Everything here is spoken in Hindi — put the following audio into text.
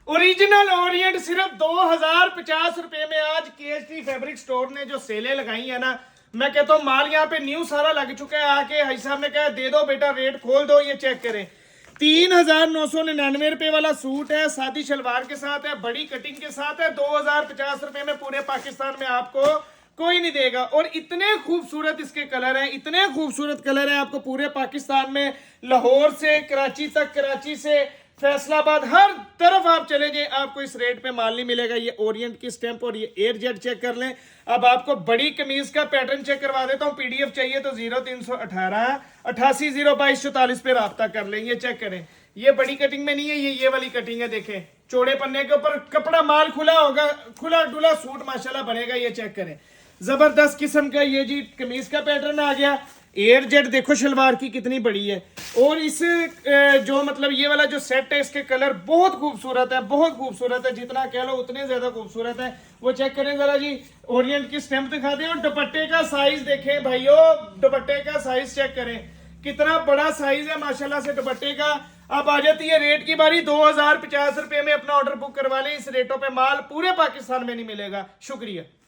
ओरिजिनल ओरिएंट सिर्फ 2050 में। आज केएसटी फैब्रिक स्टोर ने जो सेलें लगाई है ना, मैं कहता हूँ माल यहाँ पे न्यू सारा लग चुका है। आके भाई साहब ने कहा दे दो बेटा, रेट खोल दो, ये चेक करें। 3,999 वाला सूट है, सादी शलवार के साथ है, बड़ी कटिंग के साथ है। 2050 में पूरे पाकिस्तान में आपको कोई नहीं देगा। और इतने खूबसूरत इसके कलर हैं, इतने खूबसूरत कलर हैं, आपको पूरे पाकिस्तान में लाहौर से कराची तक, कराची से फैसलाबाद, हर तरफ आप चले जाए आपको इस रेट पे माल नहीं मिलेगा। ये ओरिएंट की स्टैंप और ये एयर जेट चेक कर लें। अब आपको बड़ी कमीज का पैटर्न चेक करवा देता हूँ। पीडीएफ चाहिए तो 0318 88 022 44 पे राब्ता कर लें। ये चेक करें, ये बड़ी कटिंग में नहीं है, ये वाली कटिंग है। देखें चौड़े पन्ने के ऊपर कपड़ा, माल खुला होगा, खुला डुला सूट माशाल्लाह बनेगा। ये चेक करें, जबरदस्त किस्म का ये जी कमीज का पैटर्न आ गया। एयर जेट देखो शलवार की कितनी बड़ी है। और इस जो मतलब ये वाला जो सेट है, इसके कलर बहुत खूबसूरत है, बहुत खूबसूरत है। जितना कह लो उतने ज्यादा खूबसूरत है। वो चेक करें जरा जी, ओरिएंट की स्टैंप दिखा दें। और दुपट्टे का साइज देखें भाइयों, दुपट्टे का साइज चेक करें, कितना बड़ा साइज है माशाल्लाह से दुपट्टे का। अब आ जाती है रेट की बारी। 2050 में अपना ऑर्डर बुक करवा लें। इस रेटों पे माल पूरे पाकिस्तान में नहीं मिलेगा। शुक्रिया।